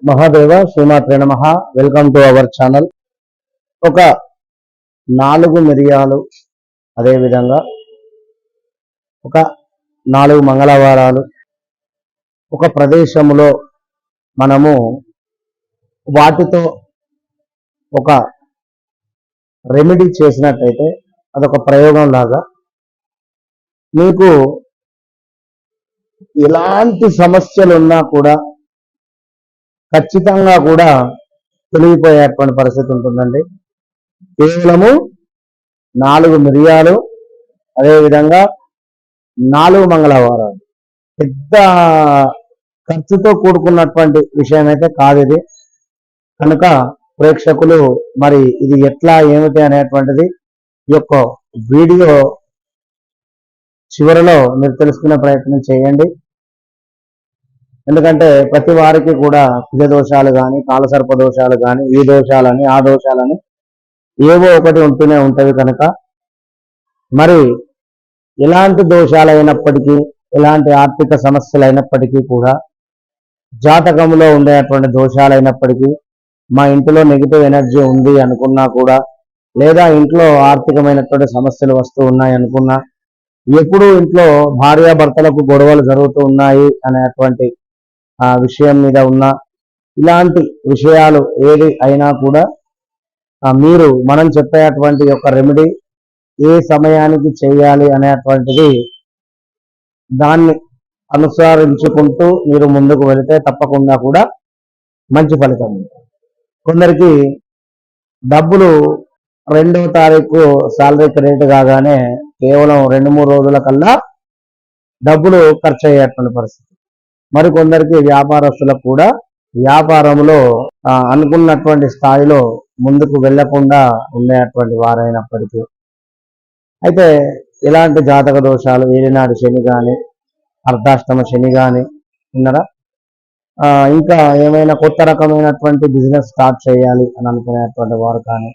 మహాదేవ శ్రీమాత్రే నమః. Welcome to our channel. ఒక 4 మిరియాలు, అదేవిధంగా ఒక 4 మంగళవారాలు ఒక ప్రదేశంలో మనము వాటితో ఒక రెమెడీ చేసినట్టయితే అదొక ప్రయోగం లాగా మీకు ఎలాంటి సమస్యలు ఉన్నా కూడా ఖచ్చితంగా కూడా తొలగిపోయేటువంటి పరిస్థితి ఉంటుందండి. కేవలము 4 మిరియాలు, అదేవిధంగా 4 మంగళవారాలు. పెద్ద ఖర్చుతో కూడుకున్నటువంటి విషయం అయితే కాదు ఇది. కనుక ప్రేక్షకులు మరి ఇది ఎట్లా ఏమిటి అనేటువంటిది ఈ యొక్క వీడియో చివరిలో మీరు తెలుసుకునే ప్రయత్నం చేయండి. ఎందుకంటే ప్రతి వారికి కూడా కుజ దోషాలు కానీ, కాలసర్ప దోషాలు కానీ, ఈ దోషాలని ఆ దోషాలని ఏవో ఒకటి ఉంటూనే ఉంటవి. కనుక మరి ఎలాంటి దోషాలు అయినప్పటికీ, ఎలాంటి ఆర్థిక సమస్యలు అయినప్పటికీ కూడా, జాతకంలో ఉండేటువంటి దోషాలు అయినప్పటికీ, మా ఇంటిలో నెగిటివ్ ఎనర్జీ ఉంది అనుకున్నా కూడా, లేదా ఇంట్లో ఆర్థికమైనటువంటి సమస్యలు వస్తూ ఉన్నాయి అనుకున్నా, ఎప్పుడూ ఇంట్లో భార్యాభర్తలకు గొడవలు జరుగుతూ ఉన్నాయి అనేటువంటి విషయం మీద ఉన్న ఇలాంటి విషయాలు ఏది అయినా కూడా మీరు మనం చెప్పేటువంటి యొక్క రెమెడీ ఏ సమయానికి చేయాలి అనేటువంటిది దాన్ని అనుసరించుకుంటూ మీరు ముందుకు వెళితే తప్పకుండా కూడా మంచి ఫలితం. కొందరికి డబ్బులు 2వ తారీఖు శాలరీ క్రెడిట్ కాగానే కేవలం 2-3 రోజుల కల్లా డబ్బులు ఖర్చు అయ్యేటువంటి పరిస్థితి. మరికొందరికి వ్యాపారస్తులకు కూడా వ్యాపారంలో అనుకున్నటువంటి స్థాయిలో ముందుకు వెళ్లకుండా ఉండేటువంటి వారైనప్పటికీ, అయితే ఇలాంటి జాతక దోషాలు, ఏలినాడు శని కానీ, అర్ధాష్టమ శని కానీ విన్నారా, ఇంకా ఏమైనా కొత్త రకమైనటువంటి బిజినెస్ స్టార్ట్ చేయాలి అని అనుకునేటువంటి వారు కానీ,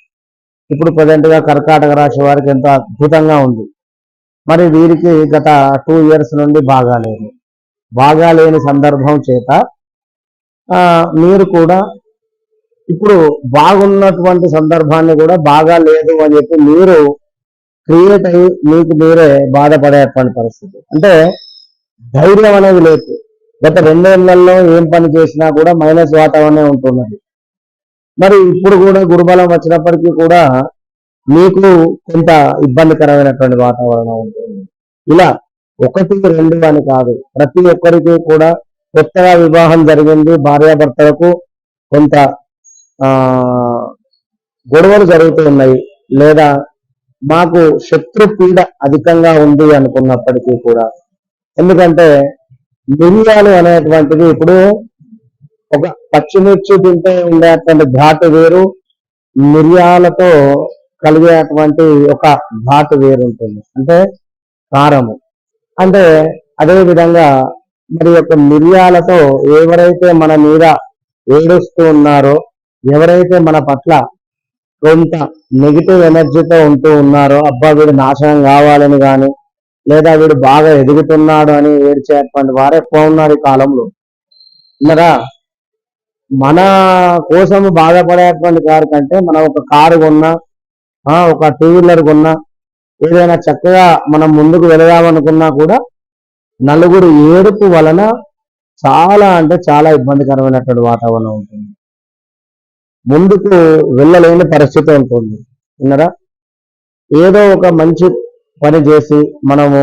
ఇప్పుడు ప్రజెంట్గా కర్కాటక రాశి వారికి ఎంతో అద్భుతంగా ఉంది. మరి వీరికి గత 2 years నుండి బాగాలేని సందర్భం చేత మీరు కూడా ఇప్పుడు బాగున్నటువంటి సందర్భాన్ని కూడా బాగా లేదు అని చెప్పి మీరు క్రియేట్ అయ్యి మీకు మీరే బాధపడేటువంటి పరిస్థితి. అంటే ధైర్యం అనేది లేదు. గత 2 ఏళ్లలో ఏం పని చేసినా కూడా మైనస్ వాతావరణం ఉంటున్నది. మరి ఇప్పుడు కూడా గురుబలం వచ్చినప్పటికీ కూడా మీకు కొంత ఇబ్బందికరమైనటువంటి వాతావరణం ఉంటుంది. ఇలా 1-2 అని కాదు, ప్రతి ఒక్కరికి కూడా కొత్తగా వివాహం జరిగింది, భార్యాభర్తలకు కొంత గొడవలు జరుగుతూ ఉన్నాయి, లేదా మాకు శత్రు పీడ అధికంగా ఉంది అనుకున్నప్పటికీ కూడా, ఎందుకంటే మిరియాలు అనేటువంటిది ఇప్పుడు ఒక పచ్చిమిర్చి తింటే ఉండేటువంటి ఘాటు వేరు, మిరియాలతో కలిగేటువంటి ఒక ఘాటు వేరు ఉంటుంది, అంటే కారము. అంటే అదే విధంగా మరి యొక్క మిరియాలతో ఎవరైతే మన మీద ఏడుస్తూ ఉన్నారో, ఎవరైతే మన పట్ల కొంత నెగిటివ్ ఎనర్జీతో ఉంటూ ఉన్నారో, అబ్బా వీడు నాశనం కావాలని కానీ, లేదా వీడు బాగా ఎదుగుతున్నాడు అని ఏడ్చేటువంటి వారు ఎక్కువ ఉన్నారు ఈ కాలంలో. ఉన్నారా? మన కోసం బాధపడేటువంటి కారు కంటే మనం ఒక కారు కొన్నా, ఒక 2 వీలర్ కొన్నా, ఏదైనా చక్కగా మనం ముందుకు వెళదామనుకున్నా కూడా నలుగురు ఏడుపు వలన చాలా అంటే చాలా ఇబ్బందికరమైనటువంటి వాతావరణం ఉంటుంది, ముందుకు వెళ్ళలేని పరిస్థితి ఉంటుంది. విన్నారా? ఏదో ఒక మంచి పని చేసి మనము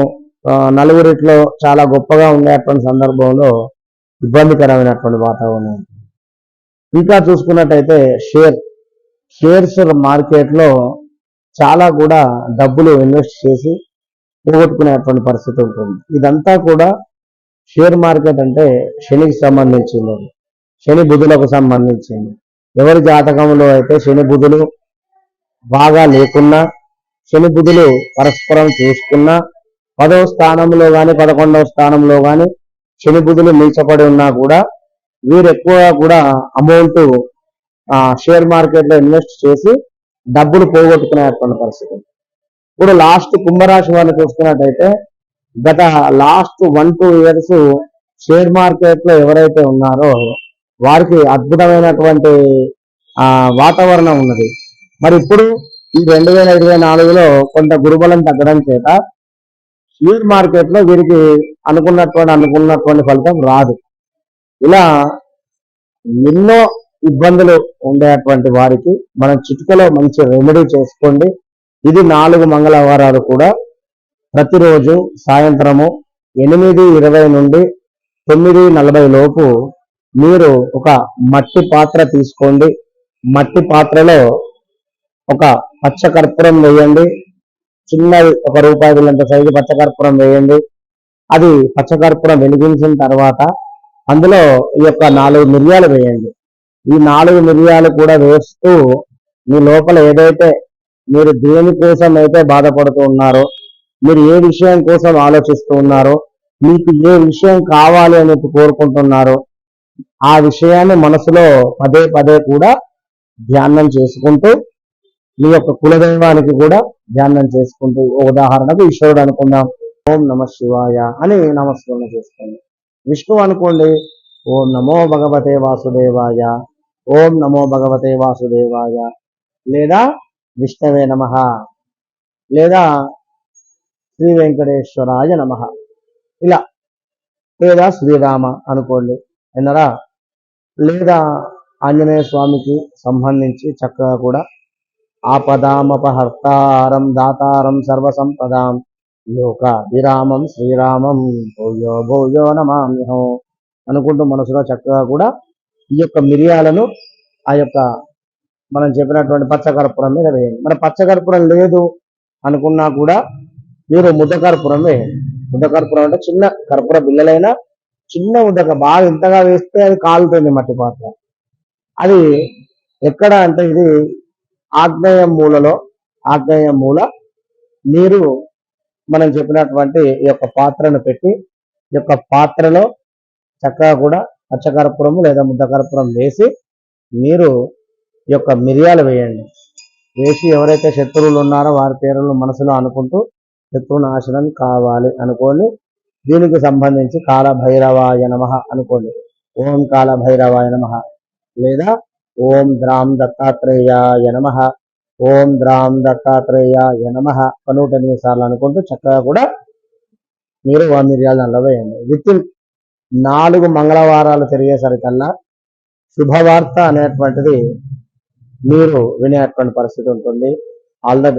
నలుగురిట్లో చాలా గొప్పగా ఉండేటువంటి సందర్భంలో ఇబ్బందికరమైనటువంటి వాతావరణం ఉంటుంది. ఇంకా చూసుకున్నట్టయితే షేర్స్ మార్కెట్లో చాలా కూడా డబ్బులు ఇన్వెస్ట్ చేసి పోగొట్టుకునేటువంటి పరిస్థితి ఉంటుంది. ఇదంతా కూడా షేర్ మార్కెట్ అంటే శనికి సంబంధించింది, శని బుధులకు సంబంధించింది. ఎవరి జాతకంలో అయితే శని బుధులు బాగా లేకున్నా, శని బుధులు పరస్పరం చూసుకున్నా, 10వ స్థానంలో కానీ 11వ స్థానంలో కానీ శని బుధులు నీచపడి ఉన్నా కూడా వీరు ఎక్కువగా కూడా అమౌంట్ షేర్ మార్కెట్లో ఇన్వెస్ట్ చేసి డబ్బులు పోగొట్టుకునేటువంటి పరిస్థితి. ఇప్పుడు లాస్ట్ కుంభరాశి వారిని చూసుకున్నట్టయితే గత లాస్ట్ 1-2 years షేర్ మార్కెట్లో ఎవరైతే ఉన్నారో వారికి అద్భుతమైనటువంటి వాతావరణం ఉన్నది. మరి ఇప్పుడు ఈ 2024లో కొంత గురుబలం తగ్గడం చేత షేర్ మార్కెట్ లో వీరికి అనుకున్నటువంటి ఫలితం రాదు. ఇలా ఎన్నో ఇబ్బందులు ఉండేటువంటి వారికి మనం చిటికలో మంచి రెమెడీ చేసుకోండి. ఇది 4 మంగళవారాలు కూడా ప్రతిరోజు సాయంత్రము 8:20 నుండి 9:40 లోపు మీరు ఒక మట్టి పాత్ర తీసుకోండి. మట్టి పాత్రలో ఒక పచ్చకర్పూరం వేయండి. చిన్నది ₹1 బిళ్ళంత సైజు పచ్చకర్పూరం వేయండి. అది పచ్చకర్పూరం వెలిగించిన తర్వాత అందులో ఈ యొక్క 4 మిరియాలు వేయండి. ఈ 4 మిరియాలు కూడా వేస్తూ మీ లోపల ఏదైతే మీరు దేనికోసం అయితే బాధపడుతూ ఉన్నారో, మీరు ఏ విషయం కోసం ఆలోచిస్తూ ఉన్నారో, మీకు ఏ విషయం కావాలి అని కోరుకుంటున్నారో ఆ విషయాన్ని మనసులో పదే పదే కూడా ధ్యానం చేసుకుంటూ, మీ యొక్క కులదైవానికి కూడా ధ్యానం చేసుకుంటూ, ఉదాహరణకు ఈశ్వరుడు అనుకుందాం, ఓం నమ శివాయ అని నమస్కారం చేసుకోండి. విష్ణు అనుకోండి, ఓం నమో భగవతే వాసుదేవాయ, ఓం నమో భగవతే వాసుదేవాయ, లేదా విష్ణవే నమః, లేదా శ్రీ వెంకటేశ్వరాయ నమః, ఇలా, లేదా శ్రీరామ అనుకోండి విన్నారా. లేదా ఆంజనేయ స్వామికి సంబంధించి చక్కగా కూడా ఆపదామపహర్తారం దాతారం సర్వసంపదాం లోక విరామం శ్రీరామం భూయో భూయో నమామ్యహం అనుకుంటూ మనసులో చక్కగా కూడా ఈ యొక్క మిరియాలను ఆ యొక్క మనం చెప్పినటువంటి పచ్చకర్పూరం మీద వేయండి. మన పచ్చకర్పూరం లేదు అనుకున్నా కూడా మీరు ముద్దకర్పూరం వేయండి. ముద్దకర్పూరం అంటే చిన్న కర్పూర బిళ్ళలైనా చిన్న ముద్దక, బాగా ఇంతగా వేస్తే అది కాలుతుంది మట్టి పాత్ర. అది ఎక్కడ అంటే ఇది ఆగ్నేయ మూల మీరు మనం చెప్పినటువంటి ఈ యొక్క పాత్రను పెట్టి ఈ యొక్క పాత్రలో చక్కగా కూడా పచ్చకర్పూరము లేదా ముద్దకర్పూరం వేసి మీరు ఈ యొక్క మిరియాలు వేయండి. వేసి ఎవరైతే శత్రువులు ఉన్నారో వారి పేర్లను మనసులో అనుకుంటూ శత్రు నాశనం కావాలి అనుకోండి. దీనికి సంబంధించి కాలభైరవాయ నమః అనుకోండి. ఓం కాలభైరవాయ నమః, లేదా ఓం ద్రాం దత్తాత్రేయాయ నమః, ఓం ద్రాం దత్తాత్రేయాయ నమః 108 సార్లు అనుకుంటూ చక్కగా కూడా మీరు ఆ మిరియాలు దానిలో వేయండి. విత్ 4 మంగళవారాలు తిరిగేసరికల్లా శుభవార్త అనేటువంటిది మీరు వినేటువంటి పరిస్థితి ఉంటుంది. All the best.